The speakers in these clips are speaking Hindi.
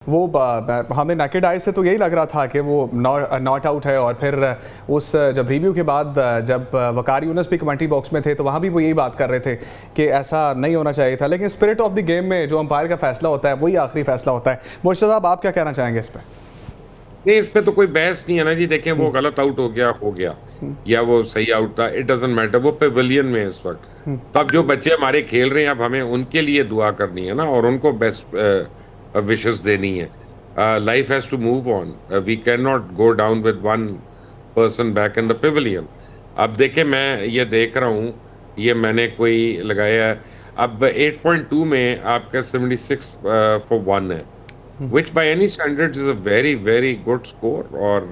वो हमें नेकेड आई से तो यही लग रहा था कि वो नॉट आउट है, और फिर उस जब रिव्यू के बाद जब वकार यूनुस भी कमेंट्री बॉक्स में थे तो वहाँ भी वो यही बात कर रहे थे कि ऐसा नहीं होना चाहिए था। लेकिन स्पिरिट ऑफ द गेम में जो अंपायर का फैसला होता है वही आखिरी फैसला होता है। मुर्शिद साहब, आप क्या कहना चाहेंगे इस पर? नहीं, इस पे तो कोई बहस नहीं है ना जी। देखें, वो गलत आउट हो गया या वो सही आउट था, इट डजंट मैटर। वो पेविलियन में है इस वक्त। तो अब जो बच्चे हमारे खेल रहे हैं, अब हमें उनके लिए दुआ करनी है ना, और उनको बेस्ट विशेस देनी है। Life has to move on. We can not go down with one person back in the pavilion. अब देखें, मैं ये देख रहा हूँ, ये मैंने कोई लगाया है। अब 8.2 में आपका 76 फॉर 1 है, which by any standards is a very very good score। और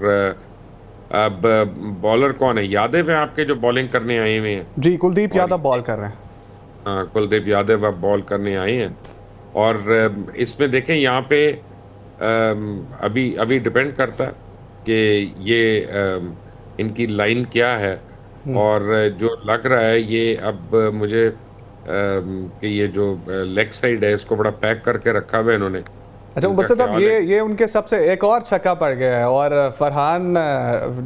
अब बॉलर कौन है? यादव है आपके जो बॉलिंग करने आए हुए हैं। जी, कुलदीप और यादव बॉल कर रहे हैं। कुलदीप यादव अब बॉल करने आए हैं। और इसमें देखें, यहाँ पे अभी अभी डिपेंड करता है कि ये इनकी लाइन क्या है। और जो लग रहा है ये अब मुझे कि ये जो लेग साइड है इसको बड़ा पैक करके रखा हुआ है इन्होंने। अच्छा इनका मुबस्सिर साहब, ख्याल है ये उनके सबसे एक और छक्का पड़ गया है, और फरहान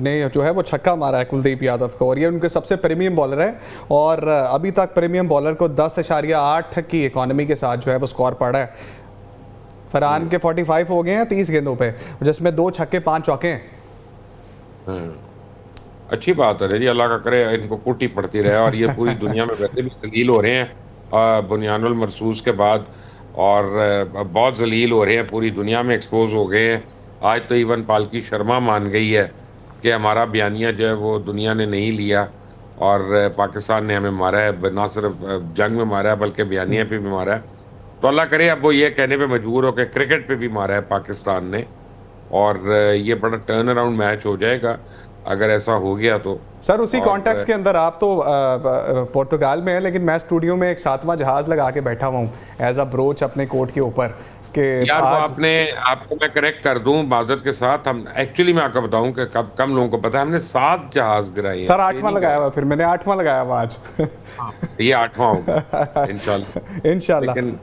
ने जो है वो छक्का मारा है कुलदीप यादव को, और ये उनके सबसे प्रीमियम बॉलर है। और अभी तक प्रीमियम बॉलर को 10.8 की इकॉनमी के साथ जो है वो स्कोर पड़ा है। फरहान के 45 हो गए हैं 30 गेंदों पे, जिसमें 2 छक्के 5 चौके हैं। अच्छी बात है जी। अल्लाह का करे इनको कुटी पड़ती रहे। और ये पूरी दुनिया में वैसे भी जलील हो रहे हैं बुनियानुल मरसूस के बाद, और बहुत जलील हो रहे हैं, पूरी दुनिया में एक्सपोज हो गए हैं। आज तो इवन पालकी शर्मा मान गई है कि हमारा बयानिया जो है वो दुनिया ने नहीं लिया, और पाकिस्तान ने हमें मारा है। ना सिर्फ जंग में मारा है बल्कि बयानिया पे भी मारा है। तो अल्लाह करे अब वो ये कहने पे मजबूर हो कि क्रिकेट पे भी मारा है पाकिस्तान ने। और ये बड़ा टर्न अराउंड मैच हो जाएगा अगर ऐसा हो गया तो। सर उसी कॉन्टेक्स्ट के अंदर, आप तो पुर्तगाल में है, लेकिन मैं स्टूडियो में एक 7वां जहाज लगा के बैठा हुआ हूँ एज अ ब्रोच अपने कोट के ऊपर कि यार आज वो आपको मैं करेक्ट कर दूं माजरत के साथ। हम एक्चुअली मैं आपको बताऊं कि कम लोगों को पता है, हमने 7 जहाज गिराए हैं, सर 6 8वां नहीं लगाया गिराए। हुआ, फिर मैंने 8वां लगाया हुआ आज। हाँ, ये 8वां होगा इंशाल्लाह। इंशाल्लाह। लेकिन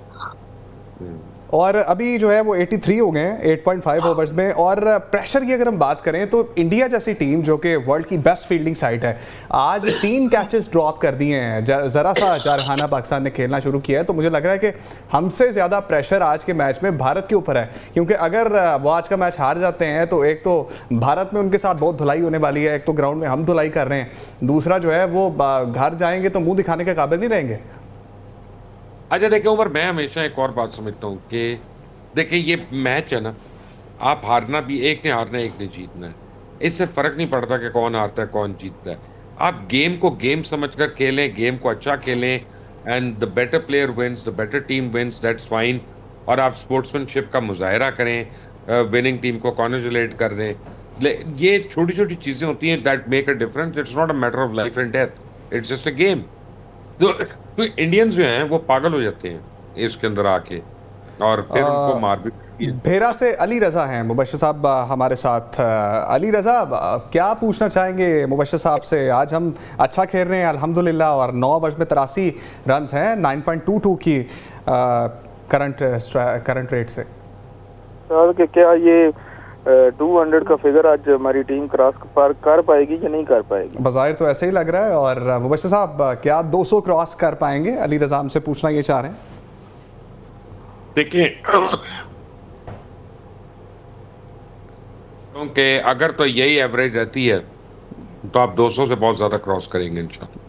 और अभी जो है वो 83 हो गए हैं 8.5 ओवर्स में। और प्रेशर की अगर हम बात करें तो इंडिया जैसी टीम जो कि वर्ल्ड की बेस्ट फील्डिंग साइड है, आज 3 कैचेस ड्रॉप कर दिए हैं। ज़रा सा जारहाना पाकिस्तान ने खेलना शुरू किया है, तो मुझे लग रहा है कि हमसे ज़्यादा प्रेशर आज के मैच में भारत के ऊपर है। क्योंकि अगर वो आज का मैच हार जाते हैं तो एक तो भारत में उनके साथ बहुत धुलाई होने वाली है, एक तो ग्राउंड में हम धुलाई कर रहे हैं, दूसरा जो है वो घर जाएंगे तो मुँह दिखाने के काबिल नहीं रहेंगे। अच्छा देखिए उमर, मैं हमेशा एक और बात समझता हूँ कि देखिए ये मैच है ना, आप हारना भी, एक ने हारना है एक ने जीतना है। इससे फर्क नहीं पड़ता कि कौन हारता है कौन जीतता है। आप गेम को गेम समझकर खेलें, गेम को अच्छा खेलें, and the better player wins, the better team wins, that's fine. और आप स्पोर्ट्समैनशिप का मुजाहरा करें, विनिंग टीम को कॉन्ग्रेचुलेट कर दें। ये छोटी छोटी चीजें होती हैं that make a difference. It's not a matter of life and death, it's just a game. तो इंडियंस जो हैं वो पागल हो जाते हैं इसके अंदर आके, और फिर उनको मार भी पड़ती है। भेरा से अली रज़ा हैं मुबश्शिर साहब हमारे साथ। अली रज़ा, क्या पूछना चाहेंगे मुबश्शिर साहब से? आज हम अच्छा खेल रहे हैं अल्हम्दुलिल्लाह, और 9 ओवर्स में 83 रन्स हैं 9.22 की करंट रेट से। सर कि क्या ये 200 का फिगर आज हमारी टीम क्रॉस कर पाएगी या नहीं कर पाएगी? बज़ाहिर तो ऐसे ही लग रहा है। और मुबश्शिर साहब, क्या 200 क्रॉस कर पाएंगे? अली रज़ा हमसे पूछना ये चाह रहे हैं। देखिए क्योंकि अगर तो यही एवरेज रहती है तो आप 200 से बहुत ज्यादा क्रॉस करेंगे इंशाल्लाह।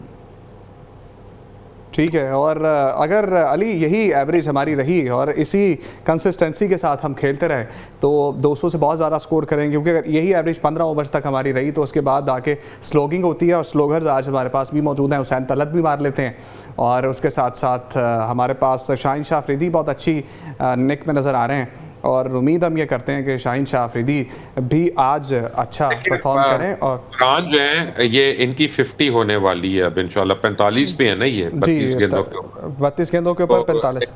ठीक है। और अगर अली यही एवरेज हमारी रही और इसी कंसिस्टेंसी के साथ हम खेलते रहे तो 200 से बहुत ज़्यादा स्कोर करेंगे। क्योंकि अगर यही एवरेज 15 ओवर्स तक हमारी रही तो उसके बाद आके स्लोगिंग होती है, और स्लोगर्स आज हमारे पास भी मौजूद हैं। हुसैन तलत भी मार लेते हैं, और उसके साथ साथ हमारे पास शाहीन शाह अफरीदी बहुत अच्छी निक में नज़र आ रहे हैं। और उम्मीद हम ये करते हैं कि शाहीन शाह अफरीदी भी आज अच्छा परफॉर्म करें। और फरहान जो है ये इनकी 50 होने वाली है अब इंशाल्लाह। 45 पे है ना ये, 32 गेंदों के ऊपर, 32 गेंदों के ऊपर 45।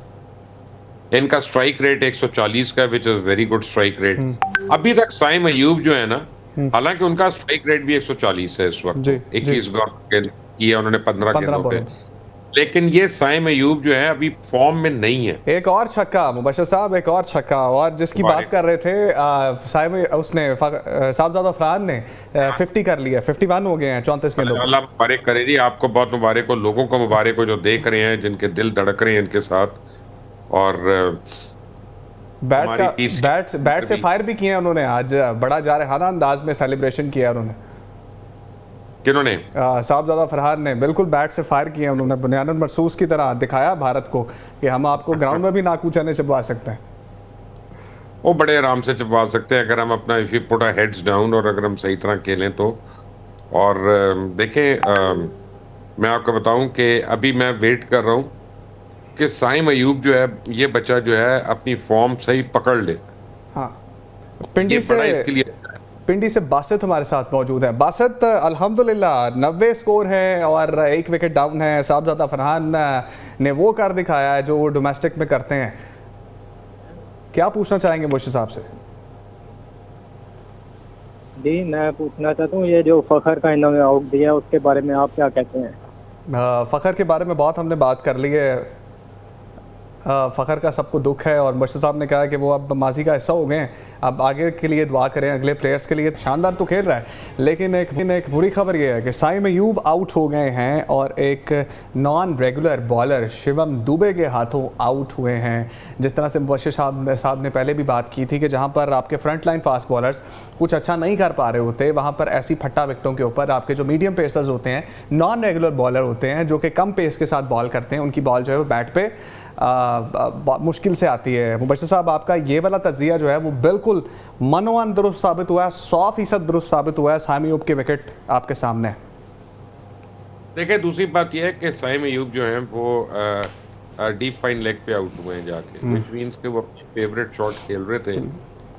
इनका स्ट्राइक रेट 140 का, which is very good strike rate. अभी तक साइम अयूब जो है ना, हालांकि उनका स्ट्राइक रेट भी 140 है इस वक्त। 21 गेंद किए उन्होंने 15 गेंदों पे। लेकिन ये साइम अयूब जो है अभी फॉर्म में नहीं है। एक और छक्का मुबशर साहब, एक और छक्का, और जिसकी बात कर रहे थे साइम, उसने साहबजादा फरहान ने 50 कर लिया, 51 हो गए हैं 34 गेंदों। अल्लाह मुबारक करे जी, आपको बहुत मुबारक हो, लोगों को मुबारक हो जो देख रहे हैं, जिनके दिल धड़क रहे हैं इनके साथ। और बैट से फायर भी किए हैं उन्होंने आज, बड़ा जारहाना अंदाज में सेलिब्रेशन किया उन्होंने। किन्होंने? साहबजादा फरहान ने बिल्कुल बैट से फायर किया उन्होंने, बुनियादन मरसूस की तरह दिखाया भारत को कि हम आपको ग्राउंड में भी नाकूचने चबवा सकते हैं। वो बड़े आराम से चबवा सकते हैं अगर हम अपना if you put our heads down, और अगर हम सही तरह खेलें तो। और देखें, मैं आपको बताऊं कि अभी मैं वेट कर रहा हूं कि साइम अयूब जो है, ये बच्चा जो है अपनी फॉर्म सही पकड़ ले। हाँ, पिंडी से बासित हमारे साथ मौजूद है। बासित, अल्हम्दुलिल्लाह 90 स्कोर है और 1 विकेट डाउन है। साहबजादा फरहान ने वो कर दिखाया है जो वो डोमेस्टिक में करते हैं। क्या पूछना चाहेंगे मुर्शिद साहब से? जी, मैं पूछना चाहता हूँ, ये जो फ़खर का इन्होंने आउट दिया उसके बारे में आप क्या कहते हैं? फ़खर के बारे में बहुत हमने बात कर ली है। फ़खर का सबको दुख है और मुर्शिद साहब ने कहा कि वो अब माजी का हिस्सा हो गए हैं, अब आगे के लिए दुआ करें, अगले प्लेयर्स के लिए। शानदार तो खेल रहा है, लेकिन एक बुरी खबर ये है कि साइम अयूब आउट हो गए हैं और एक non regular bowler Shivam Dubey के हाथों आउट हुए हैं। जिस तरह से मुबशर साहब ने पहले भी बात की थी कि जहाँ पर आपके फ्रंट लाइन फास्ट बॉलर्स कुछ अच्छा नहीं कर पा रहे होते, वहाँ पर ऐसी फट्टा विकटों के ऊपर आपके जो मीडियम पेसर्स होते हैं, नॉन रेगुलर बॉलर होते हैं, जो कि कम पेस के साथ बॉल करते हैं, उनकी बॉल जो है वो बैट पे मुश्किल से आती है। मुबशर साहब, आपका ये वाला तजिया जो है वो बिल्कुल मनोअन दुरुस्त साबित हुआ है, 100% दुरुस्त साबित हुआ है। साइम अयूब के विकेट आपके सामने। देखिए, दूसरी बात यह है कि साइम अयूब जो है वो डीप फाइन लेग पे आउट हुए हैं जाके, व्हिच मींस कि वो अपनी फेवरेट शॉट खेल रहे थे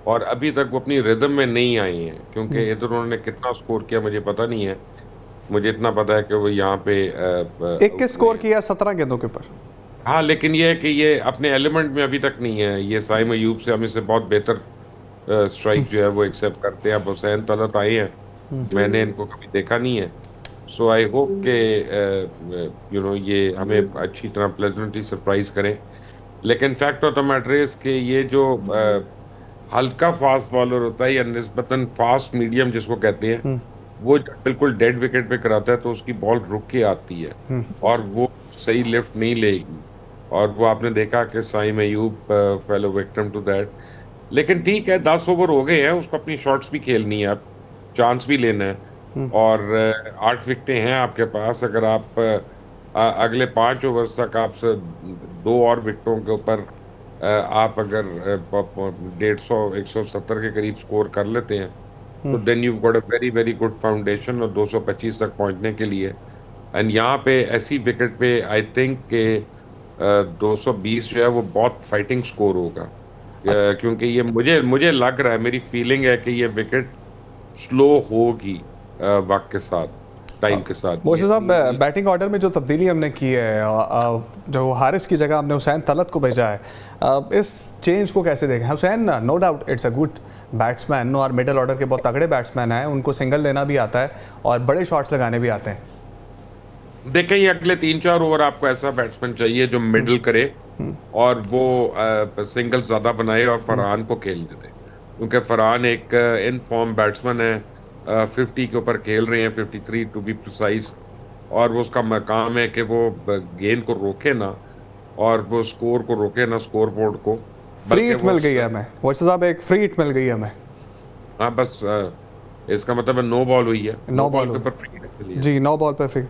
और अभी तक वो अपनी रिदम में नहीं आए हैं। क्योंकि इधर उन्होंने कितना स्कोर किया मुझे पता नहीं है, मुझे इतना पता है कि वो यहाँ पे 21 स्कोर किया 17 गेंदों के ऊपर। हाँ, लेकिन ये है कि ये अपने एलिमेंट में अभी तक नहीं है। ये साइम अयूब से हम इसे बहुत बेहतर स्ट्राइक जो है वो एक्सेप्ट करते हैं। अब हुसैन तलत आए हैं, मैंने इनको कभी देखा नहीं है। सो आई होप के ये हमें अच्छी तरह प्लेजेंटली सरप्राइज करें। लेकिन fact of the matter is कि ये जो हल्का फास्ट बॉलर होता है या निस्बतन फास्ट मीडियम जिसको कहते हैं, वो बिल्कुल डेड विकेट पे कराता है तो उसकी बॉल रुक के आती है और वो सही लिफ्ट नहीं लेगी। और वो आपने देखा कि Saim Ayub fell victim to that. लेकिन ठीक है, 10 ओवर हो गए हैं, उसको अपनी शॉट्स भी खेलनी है, अब चांस भी लेना है। और 8 विकेटें हैं आपके पास। अगर आप अगले 5 ओवर्स तक आप 2 और विकेटों के ऊपर आप अगर 150-170 के करीब स्कोर कर लेते हैं तो then you got a very very good foundation और 225 तक पहुंचने के लिए। एंड यहाँ पे ऐसी विकेट पे आई थिंक के 220 जो है वो बहुत फाइटिंग स्कोर होगा। क्योंकि ये मुझे लग रहा है, मेरी फीलिंग है कि ये विकेट स्लो होगी वक्त के साथ, टाइम के साथ। मुर्शिद साहब, बैटिंग ऑर्डर में जो तब्दीली हमने की है, जो हारिस की जगह हमने हुसैन तलत को भेजा है, इस चेंज को कैसे देखें? Hussain no doubt it's a good batsman और मिडल ऑर्डर के बहुत तगड़े बैट्समैन हैं, उनको सिंगल लेना भी आता है और बड़े शॉट्स लगाने भी आते हैं। देखें, ये अगले 3-4 ओवर आपको ऐसा बैट्समैन चाहिए जो मिडल करे और वो सिंगल ज्यादा बनाए और फरहान को खेलने दे। क्योंकि फरहान एक इन फॉर्म बैट्समैन है, 50 के ऊपर खेल रहे हैं, 53 टू बी प्रिसाइज। और वो उसका मकाम है कि वो गेंद को रोके ना और वो स्कोर को रोके ना, स्कोर बोर्ड को। फ्री हिट मिल गई है हमें मुर्शिद साहब, एक फ्री हिट मिल गई है हमें। हाँ, बस इसका मतलब है 9 बॉल हुई है, 9 बॉल पे फ्री हिट मिली है। जी, 9 बॉल पर फ्री।